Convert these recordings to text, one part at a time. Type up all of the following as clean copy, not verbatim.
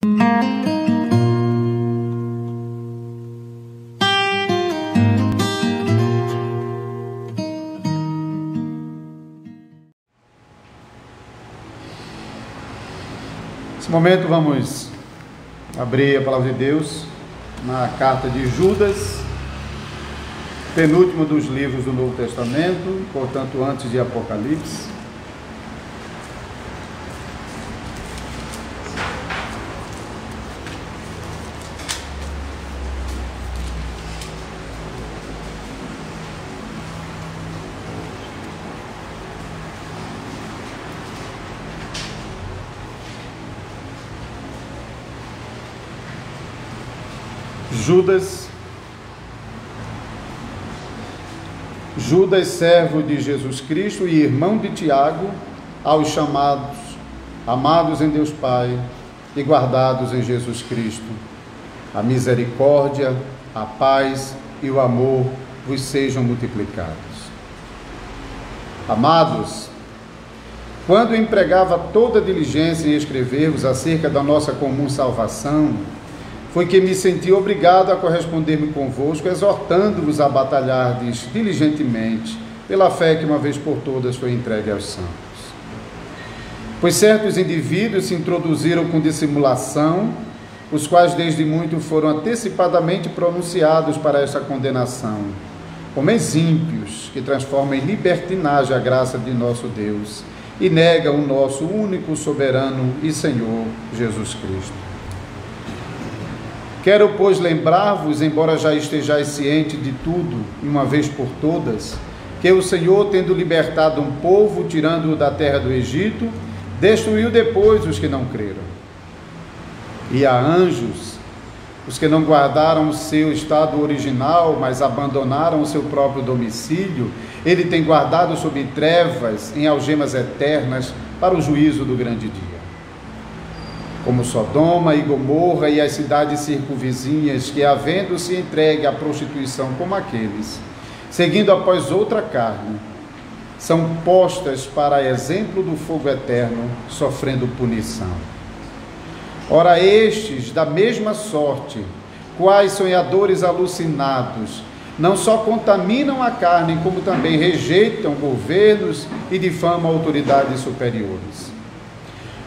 Nesse momento vamos abrir a palavra de Deus na carta de Judas, penúltimo dos livros do Novo Testamento, portanto antes de Apocalipse. Judas, servo de Jesus Cristo e irmão de Tiago, aos chamados, amados em Deus Pai e guardados em Jesus Cristo. A misericórdia, a paz e o amor vos sejam multiplicados. Amados, quando empregava toda diligência em escrever-vos acerca da nossa comum salvação, foi que me senti obrigado a corresponder-me convosco, exortando-vos a batalhardes diligentemente pela fé que uma vez por todas foi entregue aos santos. Pois certos indivíduos se introduziram com dissimulação, os quais desde muito foram antecipadamente pronunciados para esta condenação, homens ímpios que transformam em libertinagem a graça de nosso Deus e negam o nosso único soberano e Senhor Jesus Cristo. Quero, pois, lembrar-vos, embora já estejais ciente de tudo, uma vez por todas, que o Senhor, tendo libertado um povo, tirando-o da terra do Egito, destruiu depois os que não creram. E a anjos, os que não guardaram o seu estado original, mas abandonaram o seu próprio domicílio, ele tem guardado sob trevas, em algemas eternas, para o juízo do grande dia. Como Sodoma e Gomorra e as cidades circunvizinhas, que, havendo-se entregue à prostituição como aqueles, seguindo após outra carne, são postas para exemplo do fogo eterno, sofrendo punição. Ora, estes, da mesma sorte, quais sonhadores alucinados, não só contaminam a carne, como também rejeitam governos e difamam autoridades superiores.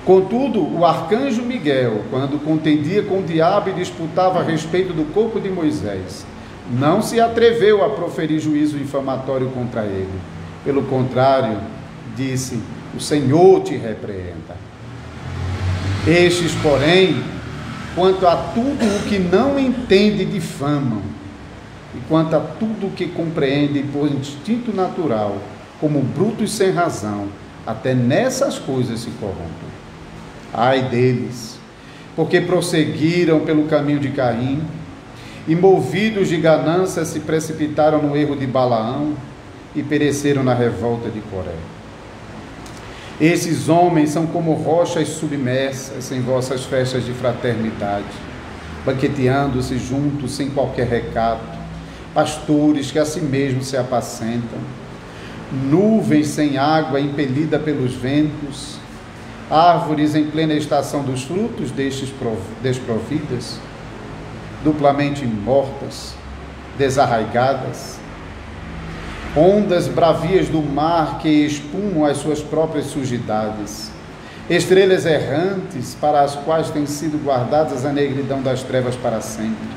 Contudo, o arcanjo Miguel, quando contendia com o diabo e disputava a respeito do corpo de Moisés, não se atreveu a proferir juízo difamatório contra ele. Pelo contrário, disse: o Senhor te repreenda. Estes, porém, quanto a tudo o que não entende, difamam, e quanto a tudo o que compreendem por instinto natural, como brutos sem razão, até nessas coisas se corrompem. Ai deles, porque prosseguiram pelo caminho de Caim, e movidos de ganância se precipitaram no erro de Balaão, e pereceram na revolta de Coré. Esses homens são como rochas submersas em vossas festas de fraternidade, banqueteando-se juntos sem qualquer recato, pastores que a si mesmos se apacentam, nuvens sem água impelida pelos ventos, árvores em plena estação dos frutos destes desprovidas, duplamente mortas, desarraigadas, ondas bravias do mar que espumam as suas próprias sujidades, estrelas errantes para as quais tem sido guardadas a negridão das trevas para sempre.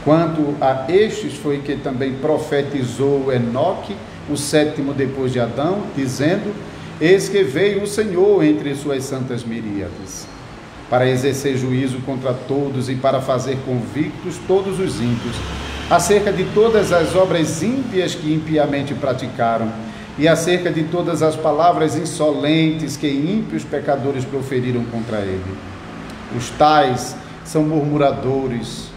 Quanto a estes foi que também profetizou Enoque, o sétimo depois de Adão, dizendo: eis que veio o Senhor entre suas santas miríades, para exercer juízo contra todos e para fazer convictos todos os ímpios, acerca de todas as obras ímpias que impiamente praticaram, e acerca de todas as palavras insolentes que ímpios pecadores proferiram contra ele. Os tais são murmuradores,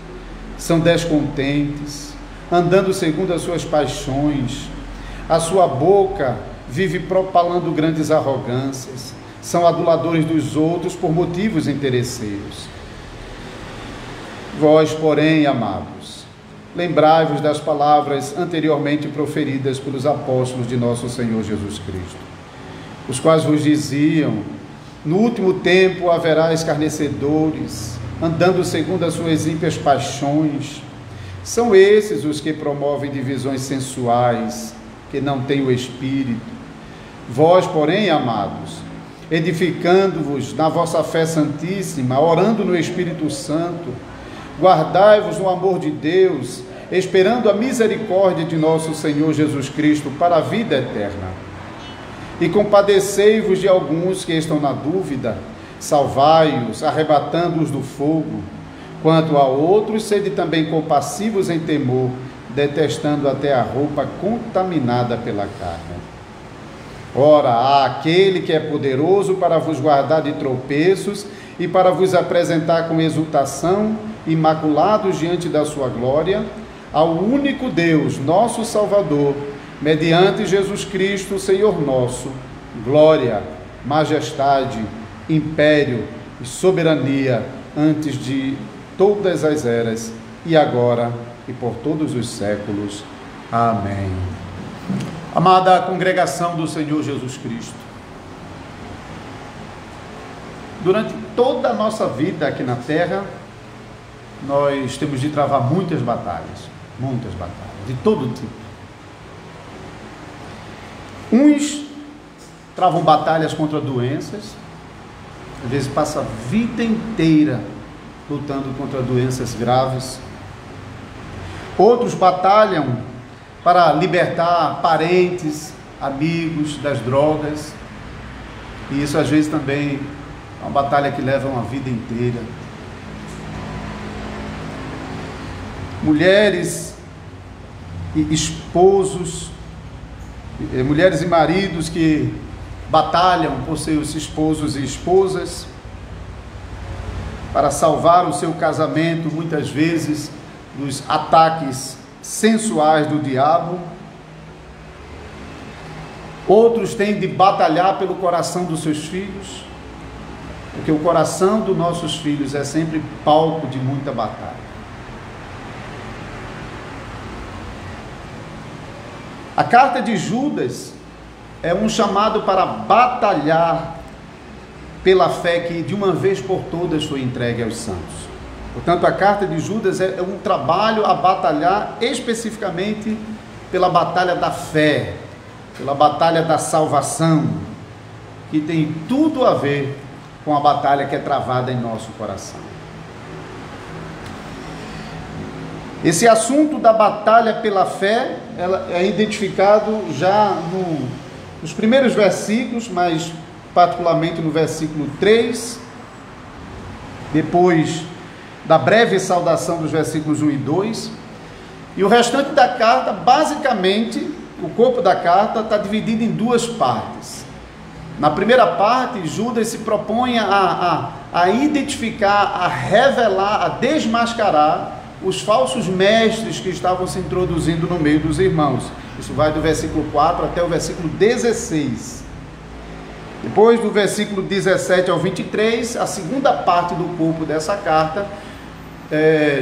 são descontentes, andando segundo as suas paixões, a sua boca vive propalando grandes arrogâncias, são aduladores dos outros por motivos interesseiros. Vós, porém, amados, lembrai-vos das palavras anteriormente proferidas pelos apóstolos de nosso Senhor Jesus Cristo, os quais vos diziam: No último tempo haverá escarnecedores, andando segundo as suas ímpias paixões. São esses os que promovem divisões sensuais, que não têm o Espírito. Vós, porém, amados, edificando-vos na vossa fé santíssima, orando no Espírito Santo, guardai-vos no amor de Deus, esperando a misericórdia de nosso Senhor Jesus Cristo para a vida eterna. E compadecei-vos de alguns que estão na dúvida, salvai-os, arrebatando-os do fogo. Quanto a outros, sede também compassivos em temor, detestando até a roupa contaminada pela carne. Ora, há aquele que é poderoso para vos guardar de tropeços e para vos apresentar com exultação, imaculados diante da sua glória, ao único Deus, nosso Salvador, mediante Jesus Cristo, Senhor nosso, glória, majestade, império e soberania antes de todas as eras, e agora e por todos os séculos. Amém. Amada congregação do Senhor Jesus Cristo, durante toda a nossa vida aqui na terra, nós temos de travar muitas batalhas, de todo tipo. Uns travam batalhas contra doenças, às vezes passa a vida inteira lutando contra doenças graves. Outros batalham para libertar parentes, amigos das drogas, e isso às vezes também é uma batalha que leva uma vida inteira. Mulheres e esposos, mulheres e maridos que batalham por seus esposos e esposas, para salvar o seu casamento, muitas vezes, dos ataques sensuais do diabo. Outros têm de batalhar pelo coração dos seus filhos, porque o coração dos nossos filhos é sempre palco de muita batalha. A carta de Judas é um chamado para batalhar pela fé que de uma vez por todas foi entregue aos santos. Portanto, a carta de Judas é um trabalho a batalhar especificamente pela batalha da fé, pela batalha da salvação, que tem tudo a ver com a batalha que é travada em nosso coração. Esse assunto da batalha pela fé, ela é identificado já nos primeiros versículos, mas particularmente no versículo 3, depois da breve saudação dos versículos 1 e 2, e o restante da carta, basicamente, o corpo da carta está dividido em duas partes. Na primeira parte, Judas se propõe a identificar, a revelar, a desmascarar os falsos mestres que estavam se introduzindo no meio dos irmãos. Isso vai do versículo 4 até o versículo 16. Depois do versículo 17 ao 23, a segunda parte do corpo dessa carta,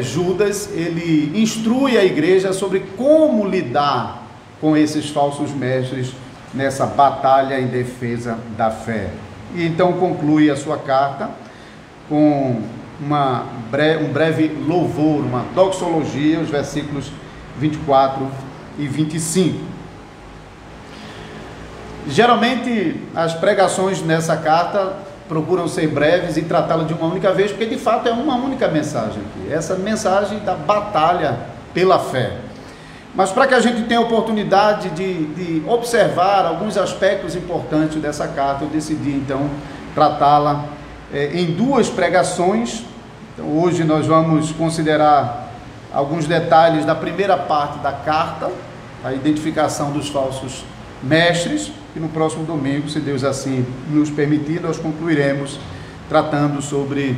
Judas, ele instrui a igreja sobre como lidar com esses falsos mestres nessa batalha em defesa da fé. E então conclui a sua carta com um breve louvor, uma doxologia, os versículos 24 e 25. Geralmente as pregações nessa carta procuram ser breves e tratá-la de uma única vez, porque de fato é uma única mensagem aqui, essa mensagem da batalha pela fé. Mas para que a gente tenha a oportunidade de observar alguns aspectos importantes dessa carta, eu decidi então tratá-la em duas pregações. Então, hoje nós vamos considerar alguns detalhes da primeira parte da carta, a identificação dos falsos mestres, e no próximo domingo, se Deus assim nos permitir, nós concluiremos tratando sobre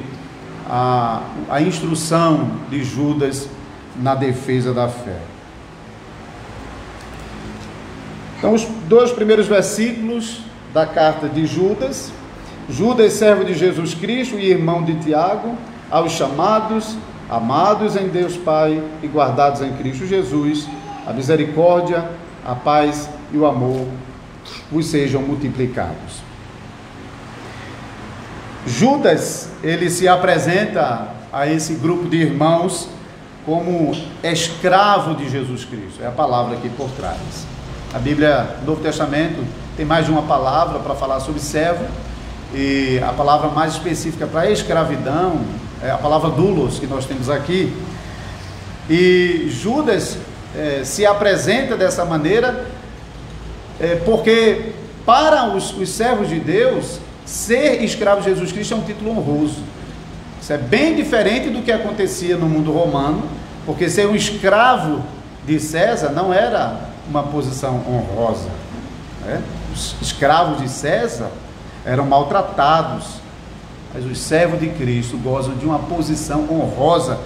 a instrução de Judas na defesa da fé. Então, os dois primeiros versículos da carta de Judas: Judas, servo de Jesus Cristo e irmão de Tiago, aos chamados, amados em Deus Pai e guardados em Cristo Jesus, a misericórdia, a paz e o amor vos sejam multiplicados. Judas, ele se apresenta a esse grupo de irmãos como escravo de Jesus Cristo, é a palavra aqui por trás. A Bíblia, no Novo Testamento, tem mais de uma palavra para falar sobre servo, e a palavra mais específica para escravidão é a palavra doulos, que nós temos aqui. E Judas se apresenta dessa maneira, porque para os servos de Deus, ser escravo de Jesus Cristo é um título honroso. Isso é bem diferente do que acontecia no mundo romano, porque ser um escravo de César não era uma posição honrosa, né? Os escravos de César eram maltratados, mas os servos de Cristo gozam de uma posição honrosa.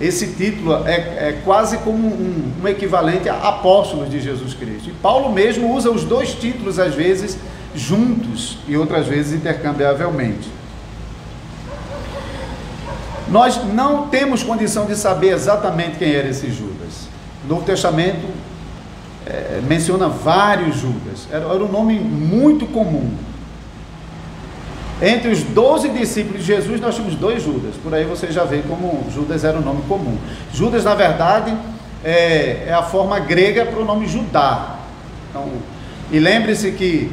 Esse título é quase como um equivalente a apóstolos de Jesus Cristo. E Paulo mesmo usa os dois títulos às vezes juntos e outras vezes intercambiavelmente. Nós não temos condição de saber exatamente quem era esse Judas. O Novo Testamento menciona vários Judas. Era um nome muito comum. Entre os 12 discípulos de Jesus, nós tínhamos 2 Judas. Por aí você já vê como Judas era um nome comum. Judas, na verdade, é a forma grega para o nome Judá. Então, e lembre-se que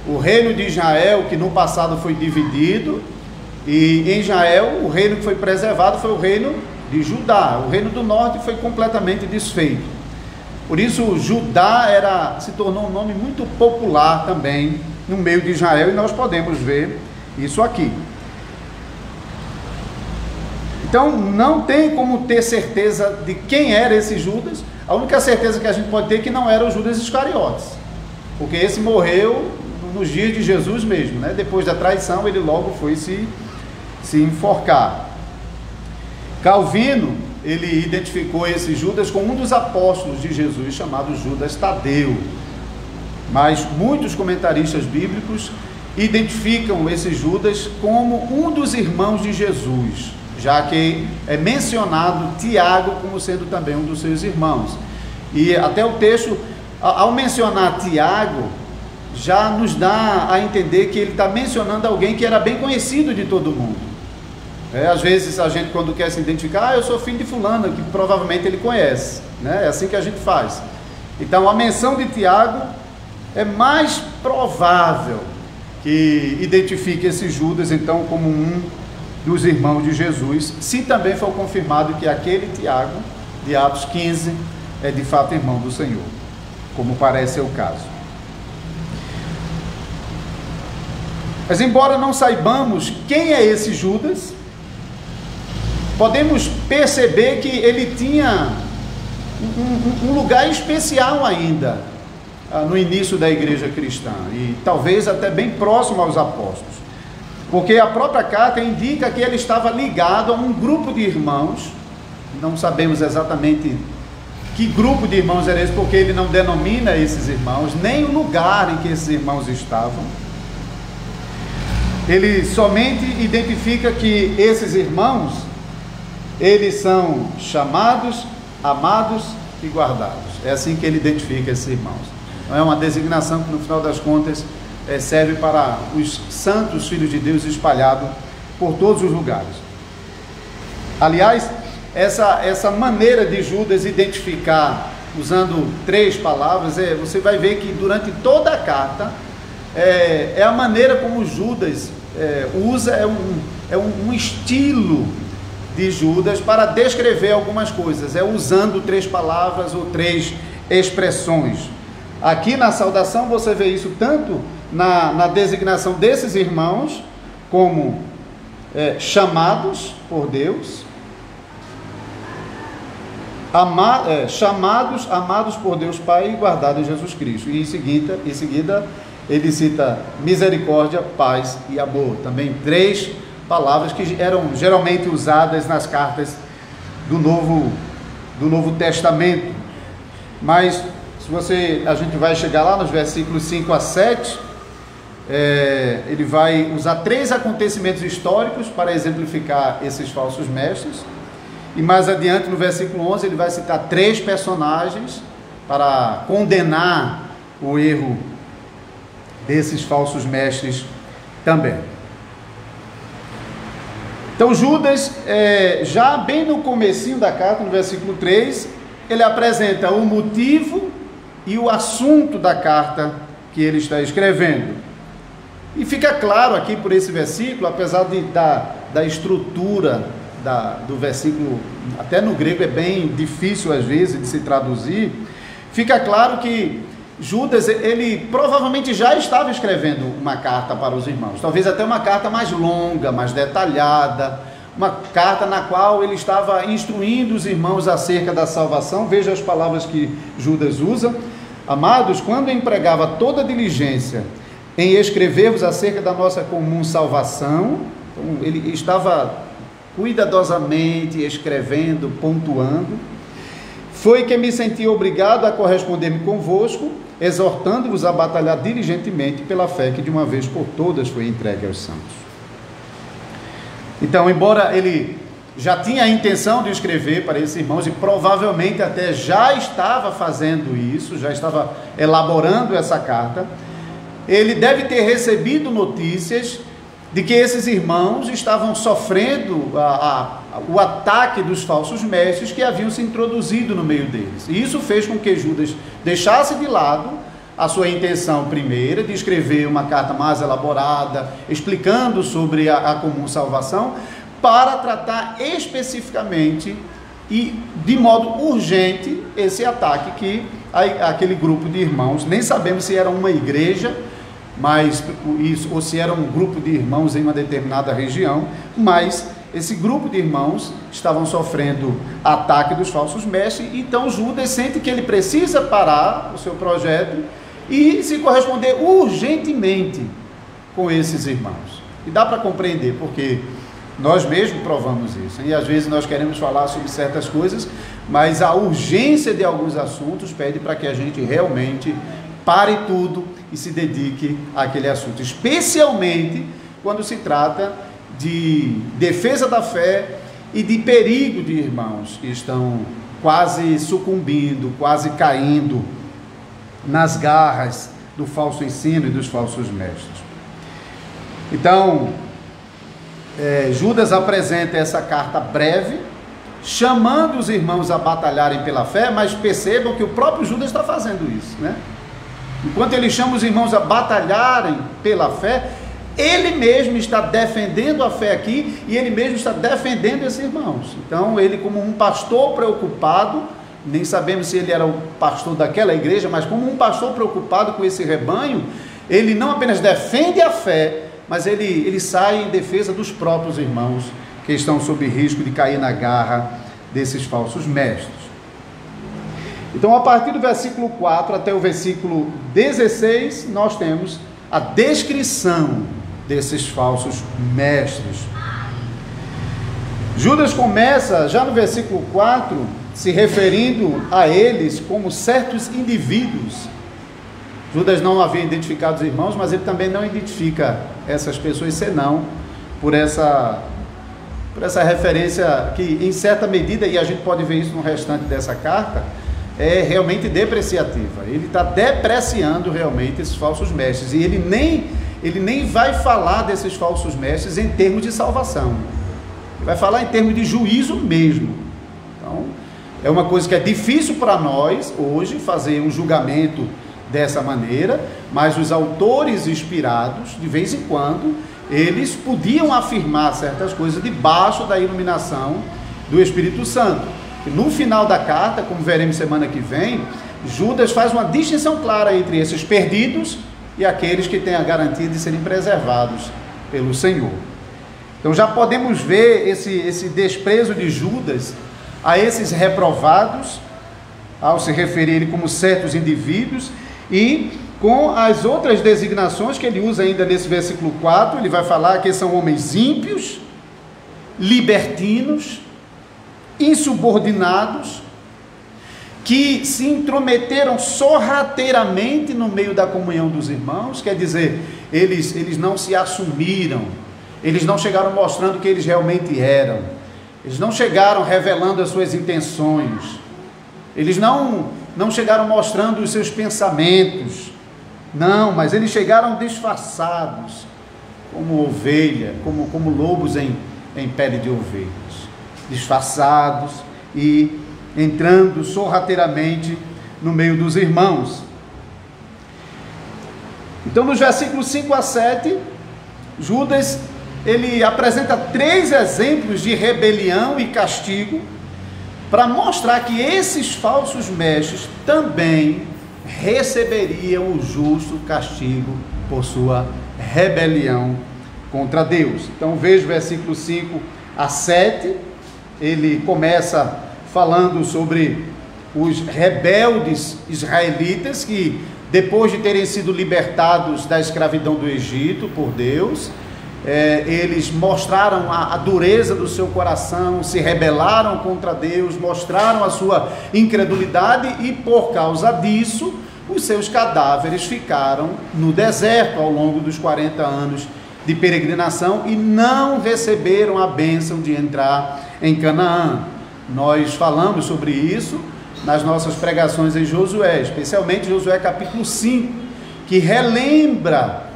o reino de Israel, que no passado foi dividido, e em Israel o reino que foi preservado foi o reino de Judá. O reino do norte foi completamente desfeito. Por isso, Judá se tornou um nome muito popular também no meio de Israel, e nós podemos ver isso aqui. Então não tem como ter certeza de quem era esse Judas. A única certeza que a gente pode ter é que não era o Judas Iscariotes, porque esse morreu nos dias de Jesus mesmo, né? Depois da traição ele logo foi se enforcar. Calvino, ele identificou esse Judas como um dos apóstolos de Jesus, chamado Judas Tadeu, mas muitos comentaristas bíblicos identificam esse Judas como um dos irmãos de Jesus, já que é mencionado Tiago como sendo também um dos seus irmãos. E até o texto, ao mencionar Tiago, já nos dá a entender que ele está mencionando alguém que era bem conhecido de todo mundo. Às vezes a gente, quando quer se identificar, eu sou filho de fulano, que provavelmente ele conhece, né? É assim que a gente faz. Então a menção de Tiago é mais provável que identifique esse Judas então como um dos irmãos de Jesus, se também for confirmado que aquele Tiago de Atos 15 é de fato irmão do Senhor, como parece ser o caso. Mas embora não saibamos quem é esse Judas, podemos perceber que ele tinha um lugar especial ainda no início da igreja cristã, e talvez até bem próximo aos apóstolos, porque a própria carta indica que ele estava ligado a um grupo de irmãos. Não sabemos exatamente que grupo de irmãos era esse, porque ele não denomina esses irmãos, nem o lugar em que esses irmãos estavam. Ele somente identifica que esses irmãos, eles são chamados, amados e guardados. É assim que ele identifica esses irmãos. Não é uma designação que no final das contas serve para os santos filhos de Deus espalhados por todos os lugares. Aliás, essa maneira de Judas identificar, usando 3 palavras, você vai ver que durante toda a carta, é a maneira como Judas usa, um estilo de Judas para descrever algumas coisas, usando 3 palavras ou 3 expressões. Aqui na saudação você vê isso tanto na designação desses irmãos, como chamados por Deus, chamados, amados por Deus Pai e guardados em Jesus Cristo. E em seguida ele cita misericórdia, paz e amor. Também 3 palavras que eram geralmente usadas nas cartas do Novo Testamento. Mas a gente vai chegar lá nos versículos 5 a 7, ele vai usar 3 acontecimentos históricos para exemplificar esses falsos mestres, e mais adiante no versículo 11 ele vai citar 3 personagens para condenar o erro desses falsos mestres também. Então Judas, já bem no comecinho da carta, no versículo 3, ele apresenta o motivo e o assunto da carta que ele está escrevendo. E fica claro aqui por esse versículo, apesar da estrutura do versículo, até no grego é bem difícil às vezes de se traduzir, fica claro que Judas, ele provavelmente já estava escrevendo uma carta para os irmãos, talvez até uma carta mais longa, mais detalhada, uma carta na qual ele estava instruindo os irmãos acerca da salvação. Veja as palavras que Judas usa: amados, quando empregava toda diligência em escrever-vos acerca da nossa comum salvação, então ele estava cuidadosamente escrevendo, pontuando, foi que me senti obrigado a corresponder-me convosco, exortando-vos a batalhar diligentemente pela fé que de uma vez por todas foi entregue aos santos. Então, embora ele já tinha a intenção de escrever para esses irmãos, e provavelmente até já estava fazendo isso, já estava elaborando essa carta, ele deve ter recebido notícias de que esses irmãos estavam sofrendo o ataque dos falsos mestres que haviam se introduzido no meio deles. E isso fez com que Judas deixasse de lado a sua intenção primeira de escrever uma carta mais elaborada, explicando sobre a comum salvação, para tratar especificamente e de modo urgente esse ataque que aquele grupo de irmãos, nem sabemos se era uma igreja, ou se era um grupo de irmãos em uma determinada região, mas esse grupo de irmãos estavam sofrendo ataque dos falsos mestres. Então Judas sente que ele precisa parar o seu projeto e se corresponder urgentemente com esses irmãos. E dá para compreender, porque nós mesmos provamos isso, e às vezes nós queremos falar sobre certas coisas, mas a urgência de alguns assuntos pede para que a gente realmente pare tudo e se dedique àquele assunto, especialmente quando se trata de defesa da fé e de perigo de irmãos que estão quase sucumbindo, quase caindo nas garras do falso ensino e dos falsos mestres. Então, Judas apresenta essa carta breve, chamando os irmãos a batalharem pela fé, mas percebam que o próprio Judas está fazendo isso, né? Enquanto ele chama os irmãos a batalharem pela fé, ele mesmo está defendendo a fé aqui, e ele mesmo está defendendo esses irmãos. Então ele, como um pastor preocupado, nem sabemos se ele era o pastor daquela igreja, mas como um pastor preocupado com esse rebanho, ele não apenas defende a fé, mas ele sai em defesa dos próprios irmãos que estão sob risco de cair na garra desses falsos mestres. Então, a partir do versículo 4 até o versículo 16, nós temos a descrição desses falsos mestres. Judas começa, já no versículo 4, se referindo a eles como certos indivíduos. Judas não havia identificado os irmãos, mas ele também não identifica essas pessoas, senão por essa referência que, em certa medida, e a gente pode ver isso no restante dessa carta, é realmente depreciativa. Ele está depreciando realmente esses falsos mestres, e ele nem vai falar desses falsos mestres em termos de salvação, ele vai falar em termos de juízo mesmo. Então, é uma coisa que é difícil para nós hoje fazer um julgamento dessa maneira, mas os autores inspirados, de vez em quando, eles podiam afirmar certas coisas debaixo da iluminação do Espírito Santo. E no final da carta, como veremos semana que vem, Judas faz uma distinção clara entre esses perdidos e aqueles que têm a garantia de serem preservados pelo Senhor. Então já podemos ver esse desprezo de Judas a esses reprovados, ao se referir a ele como certos indivíduos, e com as outras designações que ele usa ainda nesse versículo 4, ele vai falar que são homens ímpios, libertinos, insubordinados, que se intrometeram sorrateiramente no meio da comunhão dos irmãos. Quer dizer, eles não se assumiram, eles não chegaram mostrando que eles realmente eram, eles não chegaram revelando as suas intenções, eles não chegaram mostrando os seus pensamentos, não, mas eles chegaram disfarçados, como ovelha, como lobos em em pele de ovelhas, disfarçados e entrando sorrateiramente no meio dos irmãos. Então, nos versículos 5 a 7, Judas, ele apresenta 3 exemplos de rebelião e castigo para mostrar que esses falsos mestres também receberiam o justo castigo por sua rebelião contra Deus. Então veja o versículo 5 a 7, ele começa falando sobre os rebeldes israelitas que, depois de terem sido libertados da escravidão do Egito por Deus, eles mostraram a dureza do seu coração, se rebelaram contra Deus, mostraram a sua incredulidade e, por causa disso, os seus cadáveres ficaram no deserto ao longo dos 40 anos de peregrinação e não receberam a bênção de entrar em Canaã. Nós falamos sobre isso nas nossas pregações em Josué, especialmente Josué capítulo 5, que relembra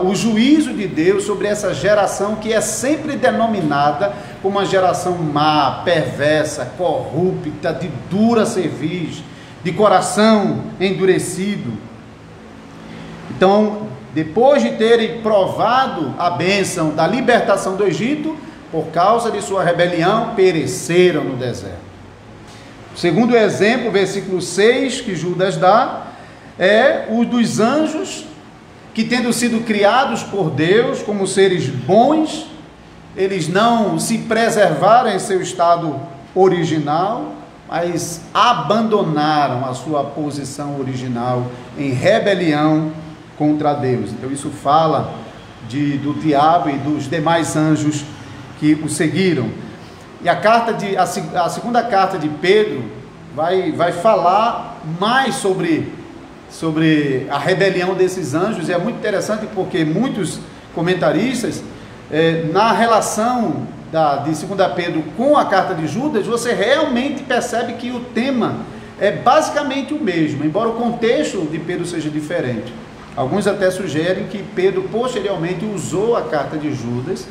o juízo de Deus sobre essa geração que é sempre denominada como uma geração má, perversa, corrupta, de dura cerviz, de coração endurecido. Então, depois de terem provado a bênção da libertação do Egito, por causa de sua rebelião, pereceram no deserto. O segundo exemplo, versículo 6, que Judas dá, é o dos anjos, que tendo sido criados por Deus como seres bons, eles não se preservaram em seu estado original, mas abandonaram a sua posição original em rebelião contra Deus. Então isso fala do diabo e dos demais anjos que o seguiram. E a segunda carta de Pedro vai falar mais sobre a rebelião desses anjos, e é muito interessante porque muitos comentaristas, na relação de 2 Pedro com a carta de Judas, você realmente percebe que o tema é basicamente o mesmo, embora o contexto de Pedro seja diferente. Alguns até sugerem que Pedro posteriormente usou a carta de Judas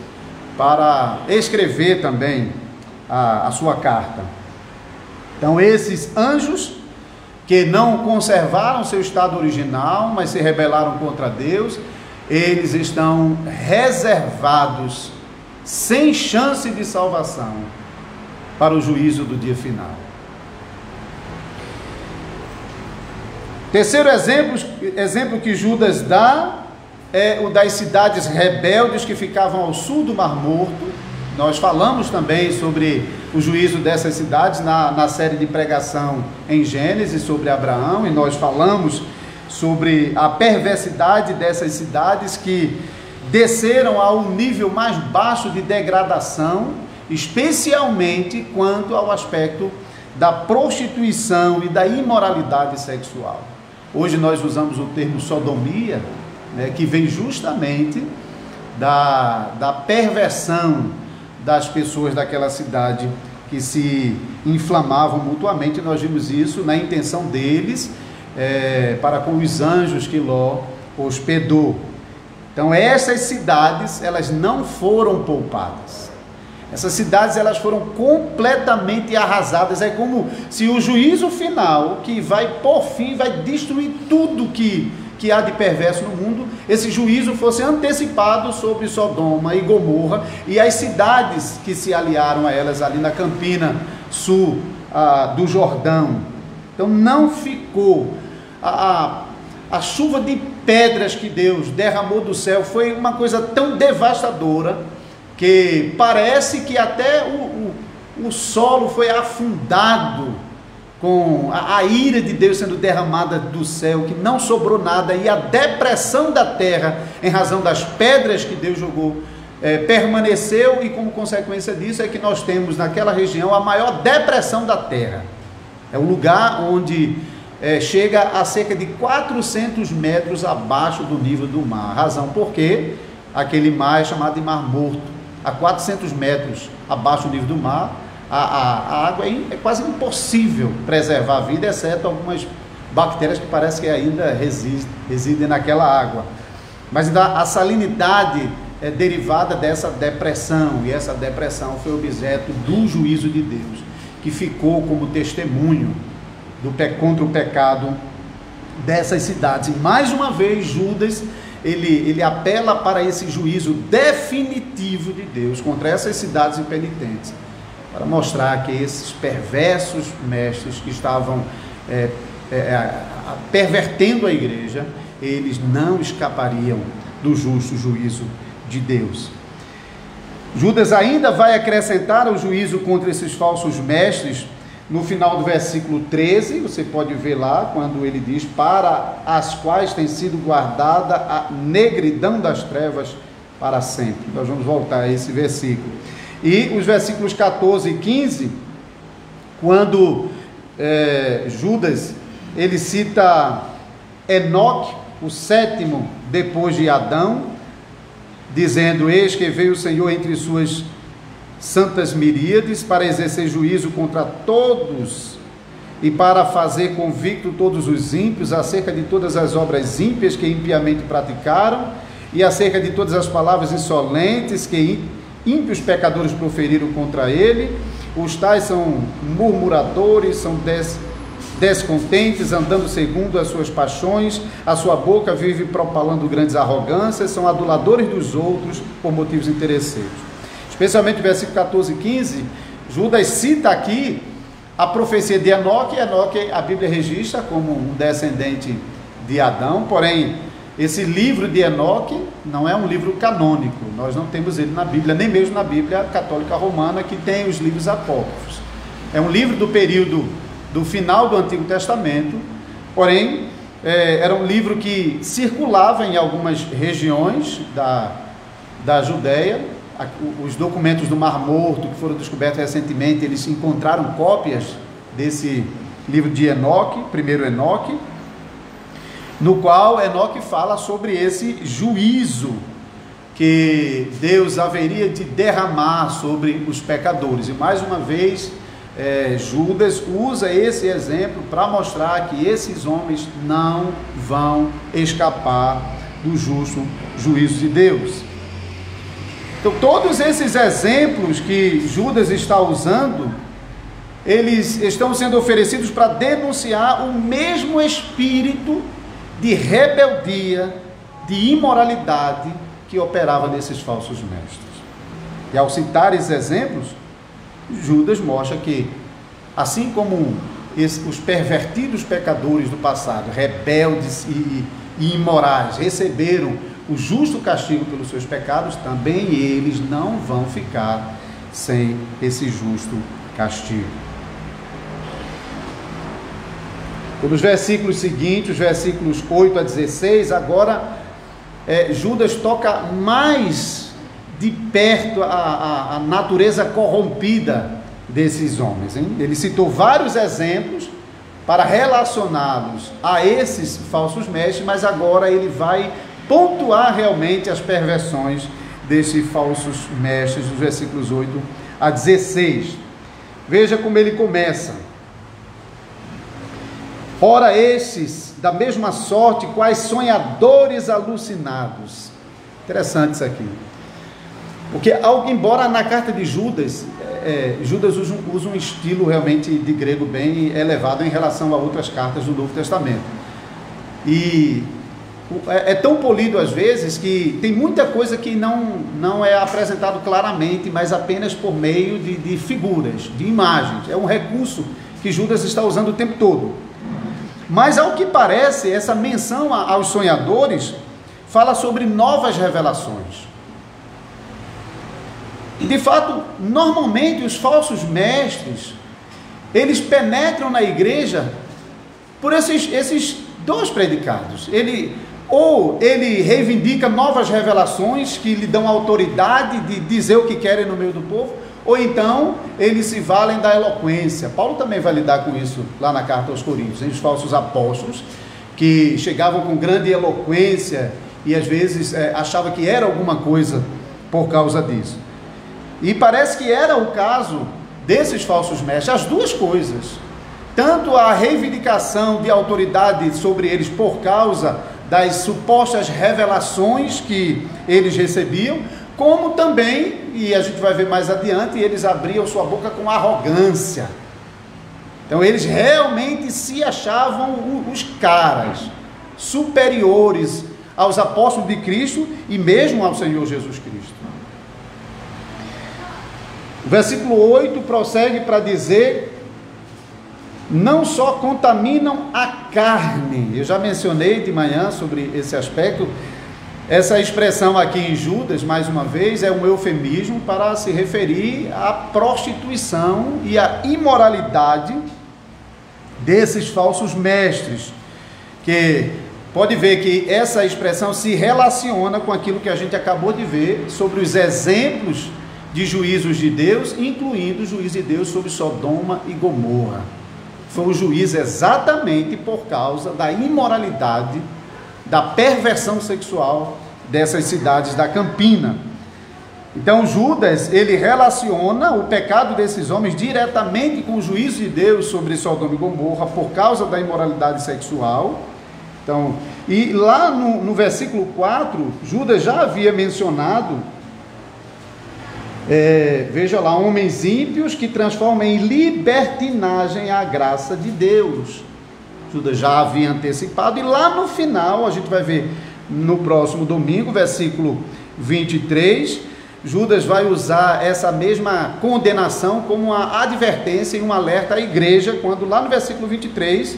para escrever também a sua carta. Então esses anjos que não conservaram seu estado original, mas se rebelaram contra Deus, eles estão reservados, sem chance de salvação, para o juízo do dia final. Terceiro exemplo que Judas dá é o das cidades rebeldes que ficavam ao sul do Mar Morto. Nós falamos também sobre o juízo dessas cidades na série de pregação em Gênesis sobre Abraão, e nós falamos sobre a perversidade dessas cidades que desceram ao nível mais baixo de degradação, especialmente quanto ao aspecto da prostituição e da imoralidade sexual. Hoje nós usamos o termo sodomia, né, que vem justamente da perversão das pessoas daquela cidade que se inflamavam mutuamente. Nós vimos isso na intenção deles para com os anjos que Ló hospedou. Então essas cidades, elas não foram poupadas. Essas cidades, elas foram completamente arrasadas. É como se o juízo final, que vai por fim, vai destruir tudo que há de perverso no mundo, esse juízo fosse antecipado sobre Sodoma e Gomorra e as cidades que se aliaram a elas ali na campina sul do Jordão. Então não ficou a chuva de pedras que Deus derramou do céu, foi uma coisa tão devastadora que parece que até o solo foi afundado com a ira de Deus sendo derramada do céu, que não sobrou nada, e a depressão da terra, em razão das pedras que Deus jogou, permaneceu, e como consequência disso é que nós temos naquela região a maior depressão da terra. É um lugar onde chega a cerca de 400 metros abaixo do nível do mar. A razão porque aquele mar é chamado de Mar Morto, a 400 metros abaixo do nível do mar. A água é quase impossível preservar a vida, exceto algumas bactérias que parece que ainda residem naquela água. Mas a salinidade derivada dessa depressão, e essa depressão foi objeto do juízo de Deus, que ficou como testemunho contra o pecado dessas cidades. E mais uma vez Judas, ele apela para esse juízo definitivo de Deus contra essas cidades impenitentes, para mostrar que esses perversos mestres que estavam pervertendo a igreja, eles não escapariam do justo juízo de Deus. Judas ainda vai acrescentar o juízo contra esses falsos mestres no final do versículo 13, você pode ver lá, quando ele diz: para as quais tem sido guardada a negridão das trevas para sempre. Nós vamos voltar a esse versículo. E os versículos 14 e 15, quando Judas, ele cita Enoque, o sétimo depois de Adão, dizendo: eis que veio o Senhor entre suas santas miríades para exercer juízo contra todos e para fazer convicto todos os ímpios acerca de todas as obras ímpias que impiamente praticaram e acerca de todas as palavras insolentes que ímpios pecadores proferiram contra ele. Os tais são murmuradores, são descontentes, andando segundo as suas paixões, a sua boca vive propalando grandes arrogâncias, são aduladores dos outros por motivos interesseiros. Especialmente o versículo 14 e 15, Judas cita aqui a profecia de Enoque. Enoque, a Bíblia registra como um descendente de Adão, porém, esse livro de Enoque não é um livro canônico, nós não temos ele na Bíblia, nem mesmo na Bíblia católica romana, que tem os livros apócrifos. É um livro do período do final do Antigo Testamento, porém, era um livro que circulava em algumas regiões da Judéia. Os documentos do Mar Morto, que foram descobertos recentemente, eles encontraram cópias desse livro de Enoque, primeiro Enoque, no qual Enoque fala sobre esse juízo que Deus haveria de derramar sobre os pecadores. E mais uma vez, Judas usa esse exemplo para mostrar que esses homens não vão escapar do justo juízo de Deus. Então, todos esses exemplos que Judas está usando, eles estão sendo oferecidos para denunciar o mesmo espírito de rebeldia, de imoralidade que operava nesses falsos mestres. E ao citar esses exemplos, Judas mostra que, assim como os pervertidos pecadores do passado, rebeldes e imorais, receberam o justo castigo pelos seus pecados, também eles não vão ficar sem esse justo castigo. Nos versículos seguintes, os versículos 8 a 16, agora Judas toca mais de perto a natureza corrompida desses homens, hein? Ele citou vários exemplos para relacioná-los a esses falsos mestres, mas agora ele vai pontuar realmente as perversões desses falsos mestres, dos versículos 8 a 16. Veja como ele começa: ora estes, da mesma sorte, quais sonhadores alucinados. Interessante isso aqui, porque embora na carta de Judas, Judas usa um estilo realmente de grego bem elevado em relação a outras cartas do Novo Testamento, e é tão polido às vezes que tem muita coisa que não é apresentado claramente, mas apenas por meio de figuras, de imagens. É um recurso que Judas está usando o tempo todo. Mas ao que parece, essa menção aos sonhadores fala sobre novas revelações. E de fato, normalmente os falsos mestres, eles penetram na igreja por esses dois predicados. Ou ele reivindica novas revelações que lhe dão autoridade de dizer o que querem no meio do povo, ou então eles se valem da eloquência. Paulo também vai lidar com isso lá na carta aos Coríntios, os falsos apóstolos que chegavam com grande eloquência e às vezes achava que era alguma coisa por causa disso. E parece que era o caso desses falsos mestres, as duas coisas. Tanto a reivindicação de autoridade sobre eles por causa das supostas revelações que eles recebiam, como também, e a gente vai ver mais adiante, eles abriam sua boca com arrogância. Então eles realmente se achavam os caras superiores aos apóstolos de Cristo e mesmo ao Senhor Jesus Cristo. O versículo 8 prossegue para dizer: não só contaminam a carne. Eu já mencionei de manhã sobre esse aspecto. Essa expressão aqui em Judas, mais uma vez, é um eufemismo para se referir à prostituição e à imoralidade desses falsos mestres, que pode ver que essa expressão se relaciona com aquilo que a gente acabou de ver sobre os exemplos de juízos de Deus, incluindo o juízo de Deus sobre Sodoma e Gomorra. Foi o juízo exatamente por causa da imoralidade, da perversão sexual dessas cidades da Campina. Então Judas, ele relaciona o pecado desses homens diretamente com o juízo de Deus sobre Sodoma e Gomorra por causa da imoralidade sexual. Então, e lá no versículo 4, Judas já havia mencionado, veja lá, homens ímpios que transformam em libertinagem a graça de Deus. Judas já havia antecipado, e lá no final, a gente vai ver no próximo domingo, versículo 23, Judas vai usar essa mesma condenação como uma advertência e um alerta à igreja, quando lá no versículo 23,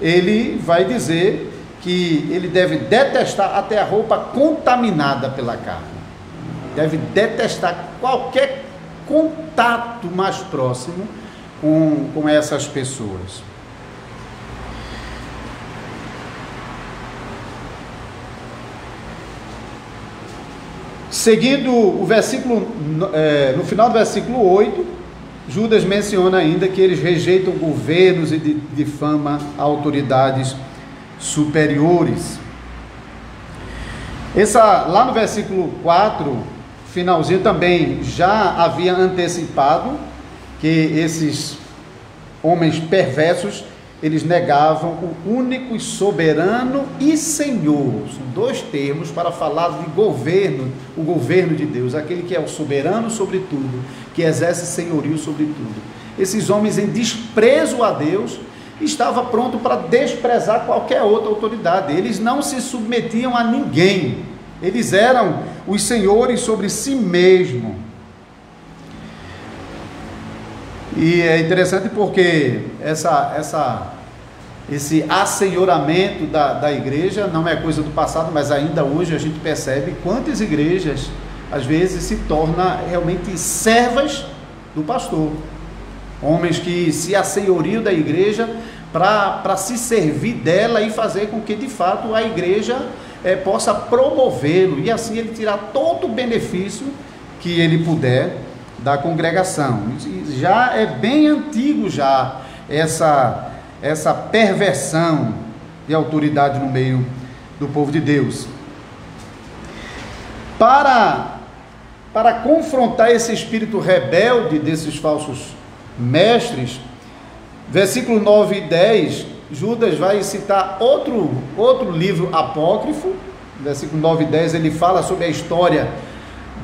ele vai dizer que ele deve detestar até a roupa contaminada pela carne. Deve detestar qualquer contato mais próximo com essas pessoas. Seguindo o versículo, no final do versículo 8, Judas menciona ainda que eles rejeitam governos e difamam autoridades superiores. Lá no versículo 4, finalzinho, também já havia antecipado que esses homens perversos, eles negavam o único e soberano e Senhor. São dois termos para falar de governo, o governo de Deus, aquele que é o soberano sobre tudo, que exerce senhorio sobre tudo. Esses homens, em desprezo a Deus, estavam prontos para desprezar qualquer outra autoridade. Eles não se submetiam a ninguém. Eles eram os senhores sobre si mesmo. E é interessante porque esse assenhoramento da igreja não é coisa do passado, mas ainda hoje a gente percebe quantas igrejas às vezes se tornam realmente servas do pastor. Homens que se assenhoriam da igreja para se servir dela e fazer com que de fato a igreja possa promovê-lo e assim ele tirar todo o benefício que ele puder da congregação. Já é bem antigo já essa perversão de autoridade no meio do povo de Deus. Para confrontar esse espírito rebelde desses falsos mestres, versículo 9 e 10, Judas vai citar outro livro apócrifo. Versículo 9 e 10, ele fala sobre a história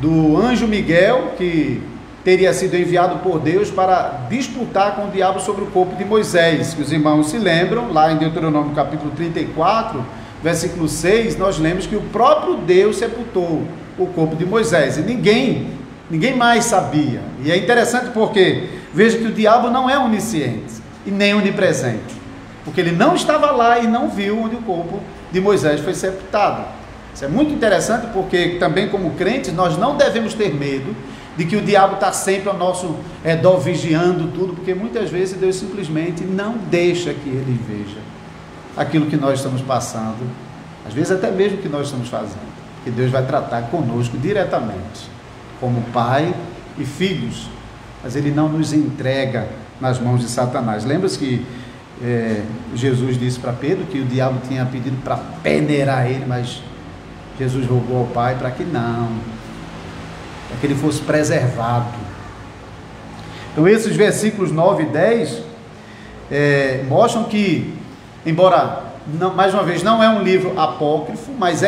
do anjo Miguel, que teria sido enviado por Deus para disputar com o diabo sobre o corpo de Moisés, que os irmãos se lembram, lá em Deuteronômio capítulo 34, versículo 6, nós lemos que o próprio Deus sepultou o corpo de Moisés, e ninguém mais sabia. E é interessante porque, veja que o diabo não é onisciente, e nem onipresente, porque ele não estava lá e não viu onde o corpo de Moisés foi sepultado. Isso é muito interessante porque também como crentes, nós não devemos ter medo de que o diabo está sempre ao nosso redor vigiando tudo, porque muitas vezes Deus simplesmente não deixa que ele veja aquilo que nós estamos passando, às vezes até mesmo o que nós estamos fazendo, que Deus vai tratar conosco diretamente, como pai e filhos, mas ele não nos entrega nas mãos de Satanás. Lembra-se que Jesus disse para Pedro que o diabo tinha pedido para peneirar ele, mas Jesus rogou ao Pai para que ele fosse preservado. Então esses versículos 9 e 10 mostram que, embora não, mais uma vez, não é um livro apócrifo, mas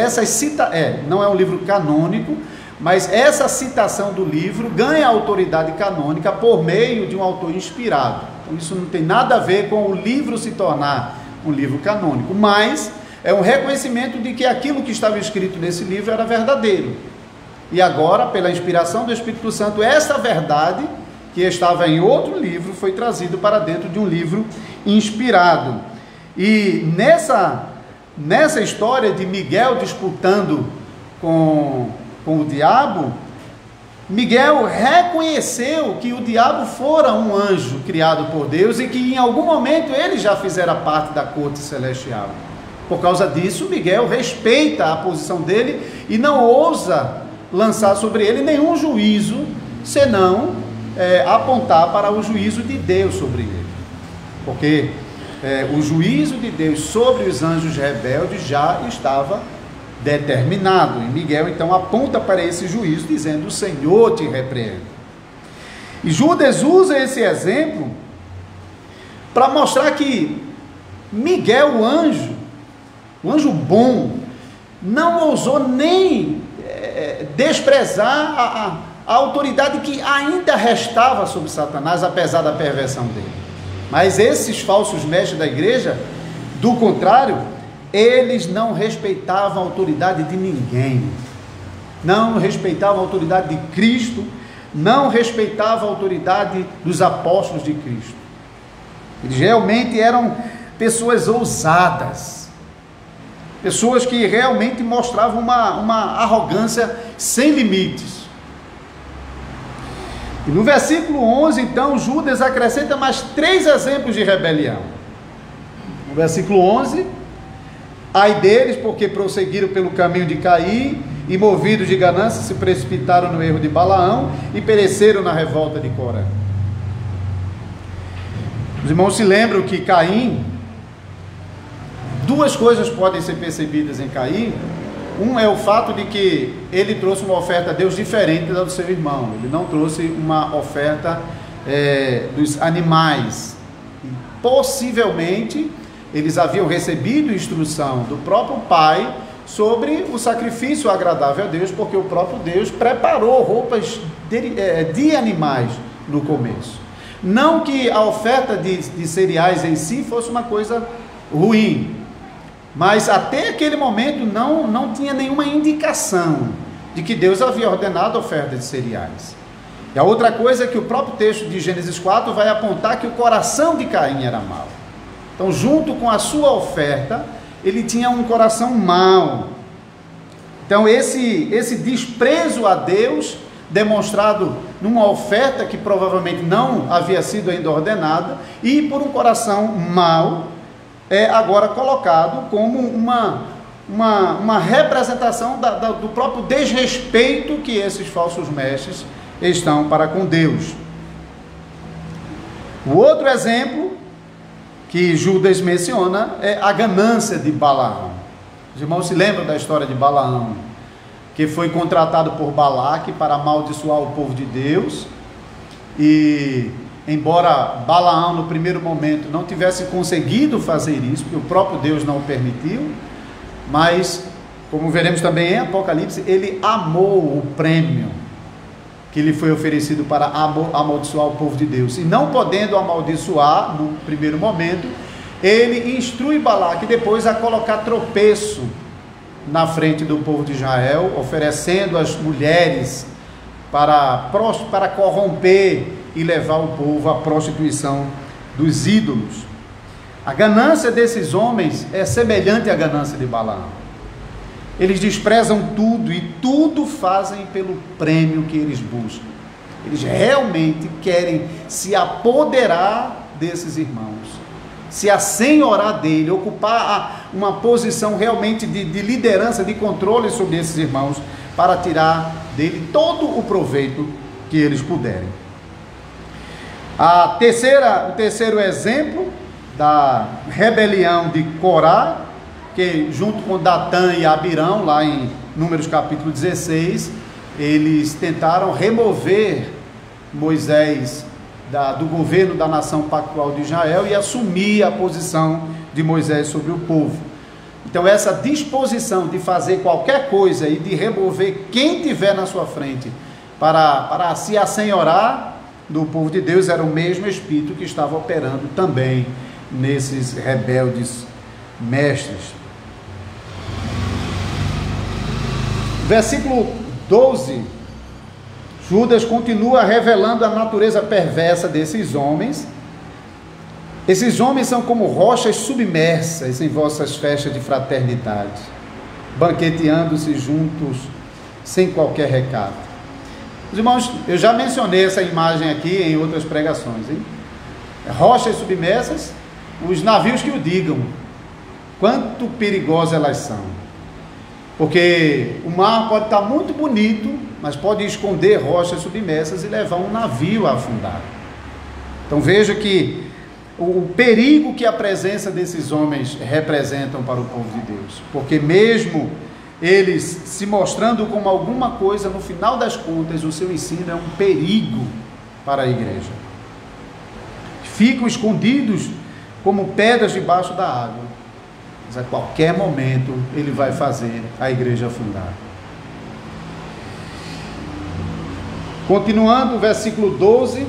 não é um livro canônico, mas essa citação do livro ganha autoridade canônica por meio de um autor inspirado. Então, isso não tem nada a ver com o livro se tornar um livro canônico, mas é um reconhecimento de que aquilo que estava escrito nesse livro era verdadeiro. E agora, pela inspiração do Espírito Santo, essa verdade que estava em outro livro foi trazido para dentro de um livro inspirado. E nessa história de Miguel disputando com o diabo, Miguel reconheceu que o diabo fora um anjo criado por Deus e que em algum momento ele já fizera parte da corte celestial. Por causa disso, Miguel respeita a posição dele e não ousa lançar sobre ele nenhum juízo, senão apontar para o juízo de Deus sobre ele. Porque o juízo de Deus sobre os anjos rebeldes já estava determinado. E Miguel então aponta para esse juízo, dizendo: o Senhor te repreende. E Judas usa esse exemplo para mostrar que Miguel, o anjo bom, não ousou nem desprezar a autoridade que ainda restava sobre Satanás, apesar da perversão dele. Mas esses falsos mestres da igreja, do contrário, eles não respeitavam a autoridade de ninguém, não respeitavam a autoridade de Cristo, não respeitavam a autoridade dos apóstolos de Cristo. Eles realmente eram pessoas ousadas, pessoas que realmente mostravam uma arrogância sem limites. E no versículo 11, então, Judas acrescenta mais 3 exemplos de rebelião. No versículo 11: ai deles, porque prosseguiram pelo caminho de Caim, e movidos de ganância se precipitaram no erro de Balaão, e pereceram na revolta de Coré. Os irmãos se lembram que Caim, 2 coisas podem ser percebidas em Caim. Um é o fato de que ele trouxe uma oferta a Deus diferente da do seu irmão. Ele não trouxe uma oferta dos animais. E, possivelmente, eles haviam recebido instrução do próprio pai sobre o sacrifício agradável a Deus, porque o próprio Deus preparou roupas de animais no começo. Não que a oferta de cereais em si fosse uma coisa ruim, mas até aquele momento não tinha nenhuma indicação de que Deus havia ordenado a oferta de cereais. E a outra coisa é que o próprio texto de Gênesis 4 vai apontar que o coração de Caim era mau. Então, junto com a sua oferta, ele tinha um coração mau. Então, esse desprezo a Deus, demonstrado numa oferta que provavelmente não havia sido ainda ordenada, e por um coração mau, é agora colocado como uma representação do próprio desrespeito que esses falsos mestres estão para com Deus. O outro exemplo que Judas menciona é a ganância de Balaão. Os irmãos se lembram da história de Balaão, que foi contratado por Balaque para amaldiçoar o povo de Deus, e embora Balaão no primeiro momento não tivesse conseguido fazer isso, porque o próprio Deus não o permitiu, mas, como veremos também em Apocalipse, ele amou o prêmio que lhe foi oferecido para amaldiçoar o povo de Deus. E não podendo amaldiçoar no primeiro momento, ele instrui Balaque depois a colocar tropeço na frente do povo de Israel, oferecendo as mulheres para corromper e levar o povo à prostituição dos ídolos. A ganância desses homens é semelhante à ganância de Balaão. Eles desprezam tudo e tudo fazem pelo prêmio que eles buscam. Eles realmente querem se apoderar desses irmãos, se assenhorar dele, ocupar uma posição realmente de liderança, de controle sobre esses irmãos, para tirar dele todo o proveito que eles puderem. O terceiro exemplo da rebelião de Corá, que junto com Datã e Abirão, lá em Números capítulo 16, eles tentaram remover Moisés do governo da nação pactual de Israel e assumir a posição de Moisés sobre o povo. Então essa disposição de fazer qualquer coisa e de remover quem tiver na sua frente para se assenhorar do povo de Deus, era o mesmo Espírito que estava operando também nesses rebeldes mestres. Versículo 12, Judas continua revelando a natureza perversa desses homens. Esses homens são como rochas submersas em vossas festas de fraternidade, banqueteando-se juntos sem qualquer recado. Os irmãos, eu já mencionei essa imagem aqui em outras pregações, hein? Rochas submersas, os navios que o digam, quanto perigosas elas são, porque o mar pode estar muito bonito, mas pode esconder rochas submersas e levar um navio a afundar. Então veja que o perigo que a presença desses homens representam para o povo de Deus, porque mesmo eles se mostrando como alguma coisa, no final das contas o seu ensino é um perigo para a igreja. Ficam escondidos como pedras debaixo da água, mas a qualquer momento ele vai fazer a igreja afundar. Continuando o versículo 12,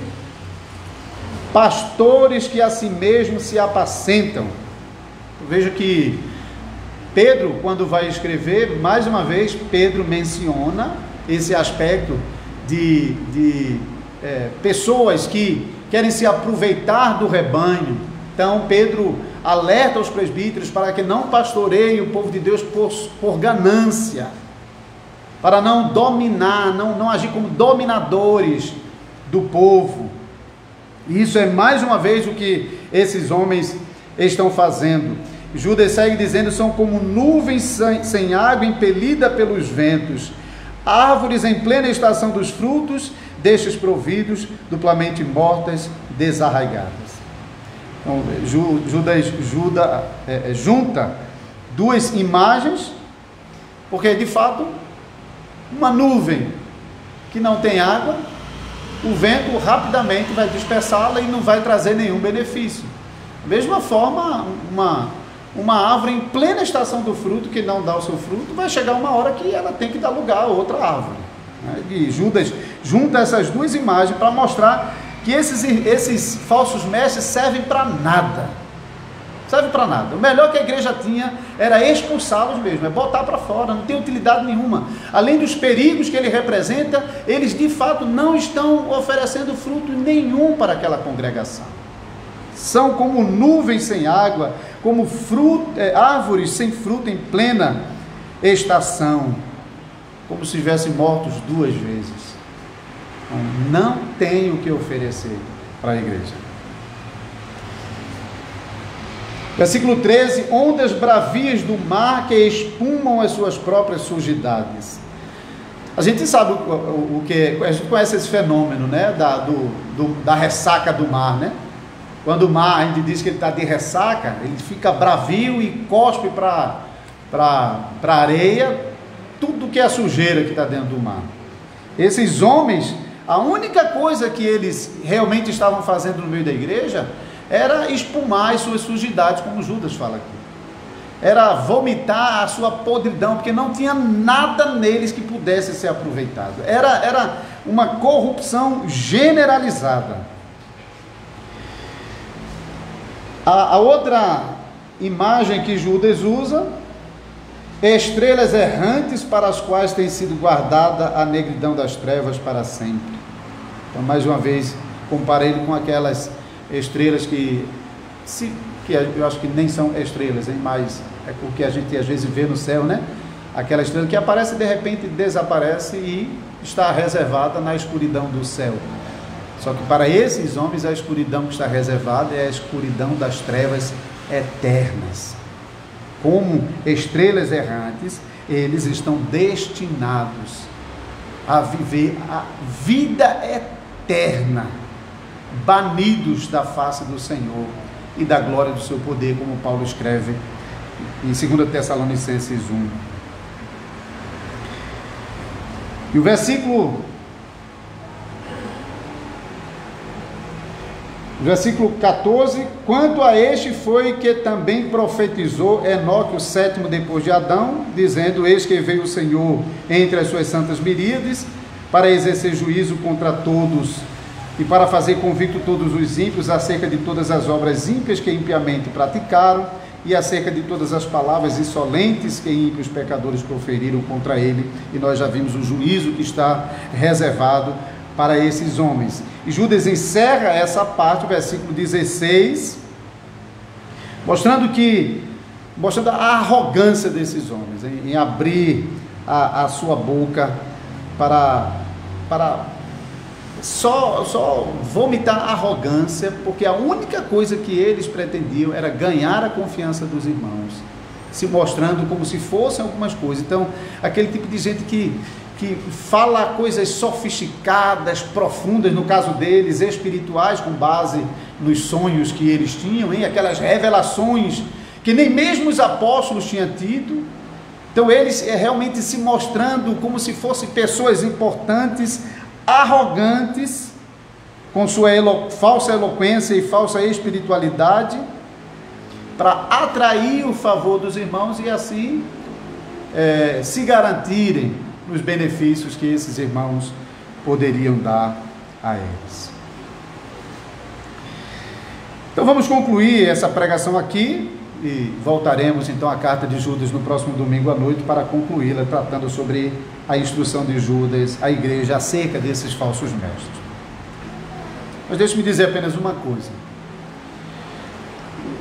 pastores que a si mesmos se apacentam. Veja que Pedro, quando vai escrever, mais uma vez, Pedro menciona esse aspecto de pessoas que querem se aproveitar do rebanho. Então Pedro alerta os presbíteros para que não pastoreiem o povo de Deus por ganância, para não dominar, não agir como dominadores do povo. E isso é mais uma vez o que esses homens estão fazendo. Judas segue dizendo: são como nuvens sem água, impelida pelos ventos, árvores em plena estação dos frutos, destes providos, duplamente mortas, desarraigadas. Então, Judas junta duas imagens, porque de fato, uma nuvem que não tem água, o vento rapidamente vai dispersá-la e não vai trazer nenhum benefício. Da mesma forma, uma árvore em plena estação do fruto, que não dá o seu fruto, vai chegar uma hora que ela tem que dar lugar a outra árvore. E Judas junta essas duas imagens para mostrar que esses falsos mestres servem para nada. Serve para nada. O melhor que a igreja tinha era expulsá-los mesmo, é botar para fora, não tem utilidade nenhuma. Além dos perigos que ele representa, eles de fato não estão oferecendo fruto nenhum para aquela congregação. São como nuvens sem água, como árvores sem fruto em plena estação, como se estivessem mortos duas vezes. Não tem o que oferecer para a igreja. Versículo 13: ondas bravias do mar que espumam as suas próprias sujidades. A gente sabe o que, a gente conhece esse fenômeno, né, da ressaca do mar, né? Quando o mar, a gente diz que ele está de ressaca, ele fica bravio e cospe para a areia tudo que é sujeira que está dentro do mar. Esses homens, a única coisa que eles realmente estavam fazendo no meio da igreja era espumar as suas sujidades, como Judas fala aqui. Era vomitar a sua podridão, porque não tinha nada neles que pudesse ser aproveitado. Era uma corrupção generalizada. A outra imagem que Judas usa: estrelas errantes para as quais tem sido guardada a negridão das trevas para sempre. Então, mais uma vez, comparei com aquelas estrelas que eu acho que nem são estrelas, hein? Mas é o que a gente às vezes vê no céu, né? Aquela estrela que aparece e de repente desaparece e está reservada na escuridão do céu. Só que para esses homens a escuridão que está reservada é a escuridão das trevas eternas. Como estrelas errantes, eles estão destinados a viver a vida eterna, banidos da face do Senhor e da glória do seu poder, como Paulo escreve em 2 Tessalonicenses 1. E o versículo Versículo 14: quanto a este foi que também profetizou Enoque, o sétimo depois de Adão, dizendo: eis que veio o Senhor entre as suas santas miríades, para exercer juízo contra todos, e para fazer convicto todos os ímpios acerca de todas as obras ímpias que impiamente praticaram, e acerca de todas as palavras insolentes que ímpios pecadores proferiram contra ele. E nós já vimos o juízo que está reservado para esses homens. E Judas encerra essa parte, o versículo 16, mostrando a arrogância desses homens, em abrir a sua boca para só vomitar arrogância, porque a única coisa que eles pretendiam era ganhar a confiança dos irmãos, se mostrando como se fossem algumas coisas. Então, aquele tipo de gente que fala coisas sofisticadas, profundas, no caso deles, espirituais, com base nos sonhos que eles tinham, aquelas revelações que nem mesmo os apóstolos tinham tido. Então eles realmente se mostrando como se fossem pessoas importantes, arrogantes, com sua falsa eloquência e falsa espiritualidade, para atrair o favor dos irmãos e assim se garantirem nos benefícios que esses irmãos poderiam dar a eles. Então vamos concluir essa pregação aqui e voltaremos então à carta de Judas no próximo domingo à noite para concluí-la, tratando sobre a instrução de Judas à igreja acerca desses falsos mestres. Mas deixe-me dizer apenas uma coisa: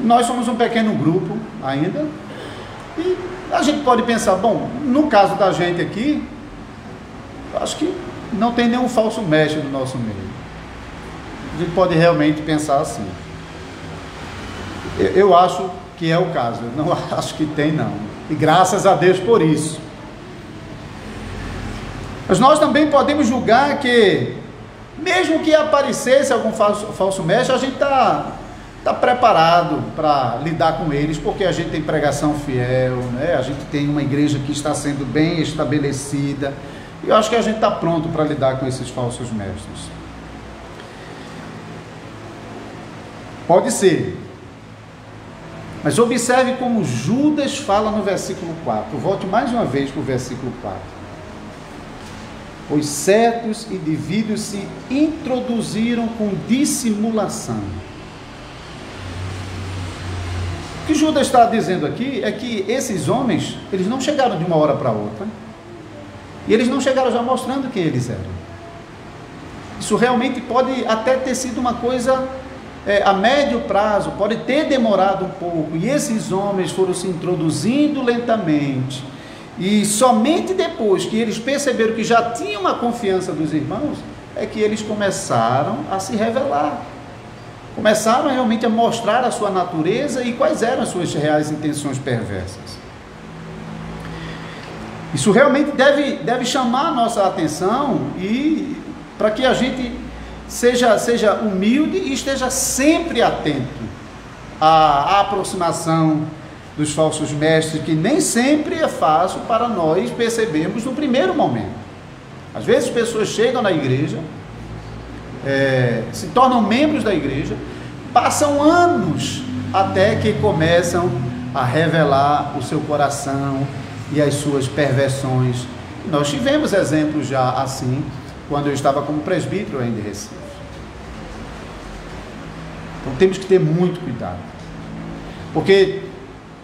nós somos um pequeno grupo ainda, e a gente pode pensar, bom, no caso da gente aqui, acho que não tem nenhum falso mestre no nosso meio. A gente pode realmente pensar assim. Eu acho que é o caso, eu não acho que tem não, e graças a Deus por isso. Mas nós também podemos julgar que, mesmo que aparecesse algum falso mestre, a gente está preparado para lidar com eles, porque a gente tem pregação fiel, né? A gente tem uma igreja que está sendo bem estabelecida, e eu acho que a gente está pronto para lidar com esses falsos mestres. Pode ser. Mas observe como Judas fala no versículo 4. Volte mais uma vez para o versículo 4. Os certos indivíduos se introduziram com dissimulação. O que Judas está dizendo aqui é que esses homens, eles não chegaram de uma hora para outra, e eles não chegaram já mostrando quem eles eram. Isso realmente pode até ter sido uma coisa a médio prazo, pode ter demorado um pouco, e esses homens foram se introduzindo lentamente, e somente depois que eles perceberam que já tinham a confiança dos irmãos, é que eles começaram a se revelar, começaram realmente a mostrar a sua natureza e quais eram as suas reais intenções perversas. Isso realmente deve chamar a nossa atenção, e para que a gente seja humilde e esteja sempre atento à aproximação dos falsos mestres, que nem sempre é fácil para nós percebermos no primeiro momento. Às vezes pessoas chegam na igreja, se tornam membros da igreja, passam anos até que começam a revelar o seu coração e as suas perversões. Nós tivemos exemplos já assim, quando eu estava como presbítero ainda em Recife. Então temos que ter muito cuidado, porque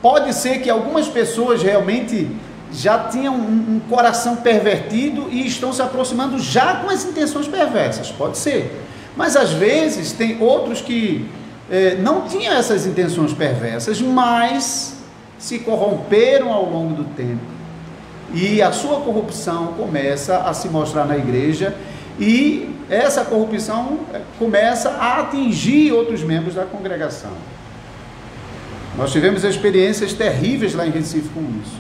pode ser que algumas pessoas realmente já tinham um coração pervertido e estão se aproximando já com as intenções perversas, pode ser, mas às vezes tem outros que não tinham essas intenções perversas, mas se corromperam ao longo do tempo, e a sua corrupção começa a se mostrar na igreja, e essa corrupção começa a atingir outros membros da congregação. Nós tivemos experiências terríveis lá em Recife com isso,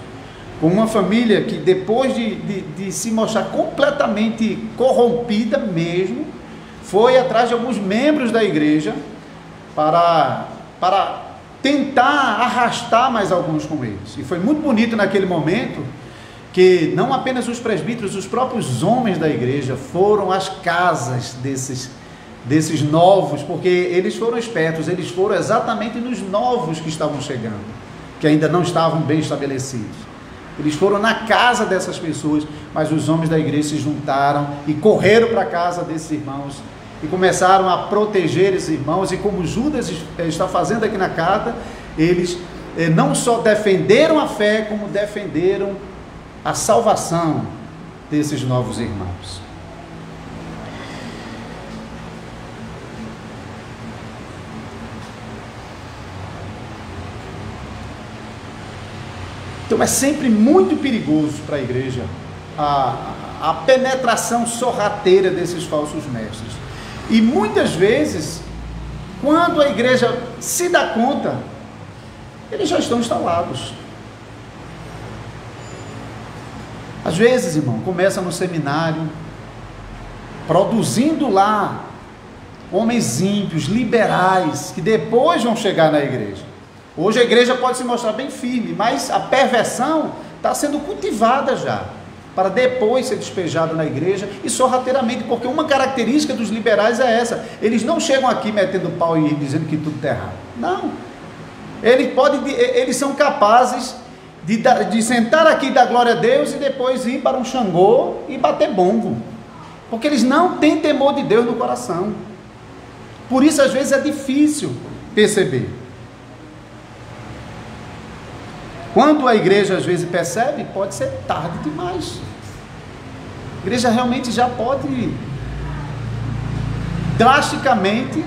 com uma família que depois de se mostrar completamente corrompida mesmo, foi atrás de alguns membros da igreja para tentar arrastar mais alguns com eles, e foi muito bonito naquele momento, que não apenas os presbíteros, os próprios homens da igreja foram às casas desses novos, porque eles foram espertos, eles foram exatamente nos novos que estavam chegando, que ainda não estavam bem estabelecidos. Eles foram na casa dessas pessoas, mas os homens da igreja se juntaram e correram para a casa desses irmãos e começaram a proteger esses irmãos, e como Judas está fazendo aqui na carta, eles não só defenderam a fé, como defenderam a salvação desses novos irmãos. Então é sempre muito perigoso para a igreja a penetração sorrateira desses falsos mestres. E muitas vezes, quando a igreja se dá conta, eles já estão instalados. Às vezes, irmão, começa no seminário, produzindo lá homens ímpios, liberais, que depois vão chegar na igreja. Hoje a igreja pode se mostrar bem firme, mas a perversão está sendo cultivada já, para depois ser despejada na igreja, e sorrateiramente, porque uma característica dos liberais é essa: eles não chegam aqui metendo pau e dizendo que tudo está errado. Não. Eles são capazes de sentar aqui e dar glória a Deus e depois ir para um Xangô e bater bombo, porque eles não têm temor de Deus no coração. Por isso às vezes é difícil perceber. Quando a igreja às vezes percebe, pode ser tarde demais. A igreja realmente já pode tragicamente,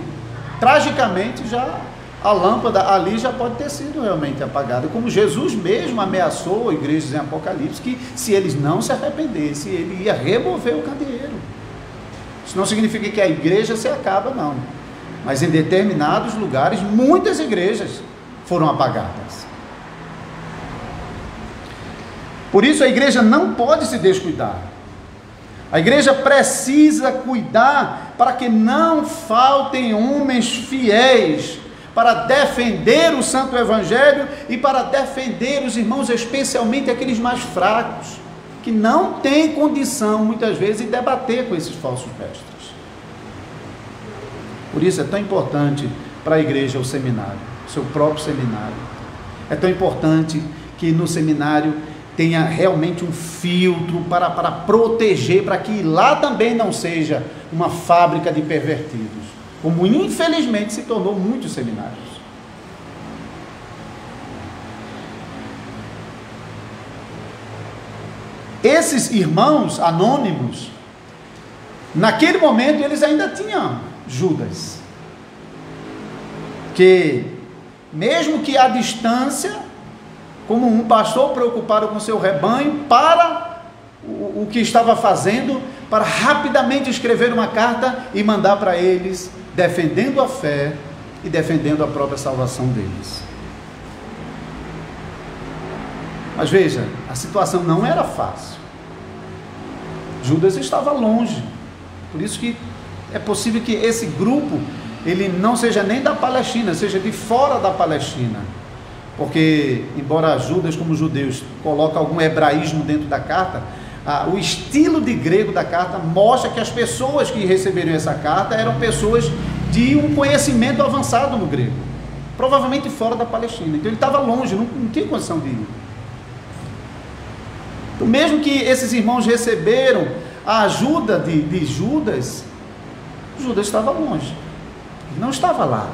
já a lâmpada ali já pode ter sido realmente apagada, como Jesus mesmo ameaçou igrejas em Apocalipse, que se eles não se arrependessem, ele ia remover o candeeiro. Isso não significa que a igreja se acaba, não, mas em determinados lugares, muitas igrejas foram apagadas. Por isso a igreja não pode se descuidar. A igreja precisa cuidar para que não faltem homens fiéis para defender o santo evangelho e para defender os irmãos, especialmente aqueles mais fracos, que não têm condição muitas vezes de debater com esses falsos mestres. Por isso é tão importante para a igreja o seminário, o seu próprio seminário. É tão importante que no seminário tenha realmente um filtro para proteger, para que lá também não seja uma fábrica de pervertidos, como infelizmente se tornou muitos seminários. Esses irmãos anônimos, naquele momento eles ainda tinham Judas, que mesmo que à distância, como um pastor preocupado com seu rebanho, para o que estava fazendo, para rapidamente escrever uma carta e mandar para eles, defendendo a fé e defendendo a própria salvação deles. Mas veja, a situação não era fácil. Judas estava longe, por isso que é possível que esse grupo, ele não seja nem da Palestina, seja de fora da Palestina. Porque, embora Judas, como judeus, coloque algum hebraísmo dentro da carta, o estilo de grego da carta mostra que as pessoas que receberam essa carta eram pessoas de um conhecimento avançado no grego, provavelmente fora da Palestina. Então ele estava longe, não tinha condição de ir. Então, mesmo que esses irmãos receberam a ajuda de Judas, Judas estava longe, ele não estava lá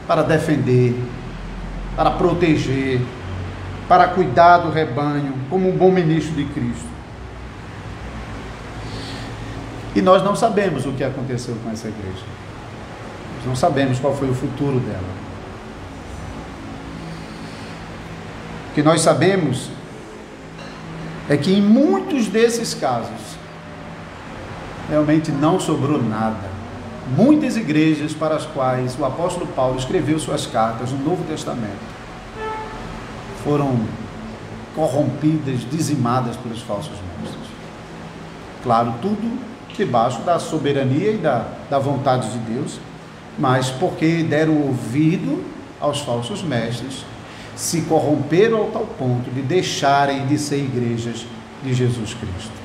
para defender, para proteger, para cuidar do rebanho, como um bom ministro de Cristo. E nós não sabemos o que aconteceu com essa igreja. Nós não sabemos qual foi o futuro dela. O que nós sabemos é que em muitos desses casos, realmente não sobrou nada. Muitas igrejas para as quais o apóstolo Paulo escreveu suas cartas no Novo Testamento foram corrompidas, dizimadas pelos falsos mestres. Claro, tudo debaixo da soberania e da vontade de Deus, mas porque deram ouvido aos falsos mestres, se corromperam ao tal ponto de deixarem de ser igrejas de Jesus Cristo.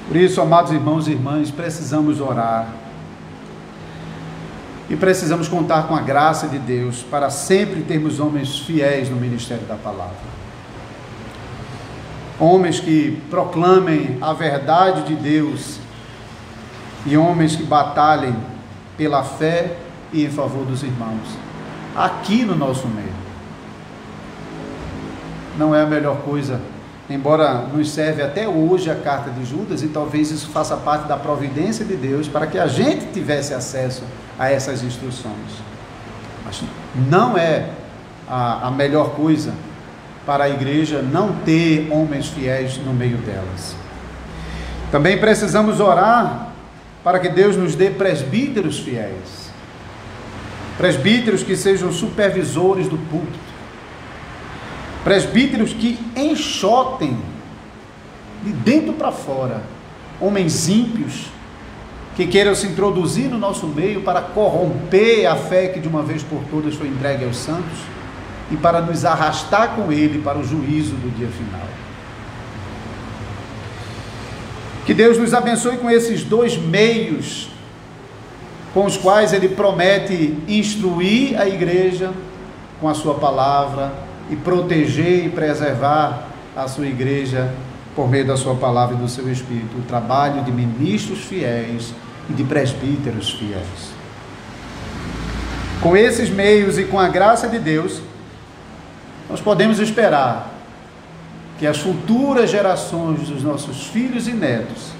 Por isso, amados irmãos e irmãs, precisamos orar e precisamos contar com a graça de Deus para sempre termos homens fiéis no ministério da palavra. Homens que proclamem a verdade de Deus e homens que batalhem pela fé e em favor dos irmãos, aqui no nosso meio. Não é a melhor coisa, embora nos serve até hoje a carta de Judas, e talvez isso faça parte da providência de Deus para que a gente tivesse acesso a essas instruções. Mas não é a melhor coisa para a igreja não ter homens fiéis no meio delas. Também precisamos orar para que Deus nos dê presbíteros fiéis, presbíteros que sejam supervisores do púlpito, presbíteros que enxotem de dentro para fora homens ímpios que queiram se introduzir no nosso meio para corromper a fé que de uma vez por todas foi entregue aos santos e para nos arrastar com ele para o juízo do dia final. Que Deus nos abençoe com esses dois meios com os quais Ele promete instruir a igreja com a sua palavra e proteger e preservar a sua igreja por meio da sua palavra e do seu Espírito, o trabalho de ministros fiéis e de presbíteros fiéis. Com esses meios e com a graça de Deus, nós podemos esperar que as futuras gerações dos nossos filhos e netos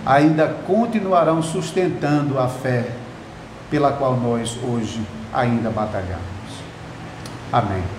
ainda continuarão sustentando a fé pela qual nós hoje ainda batalhamos. Amém.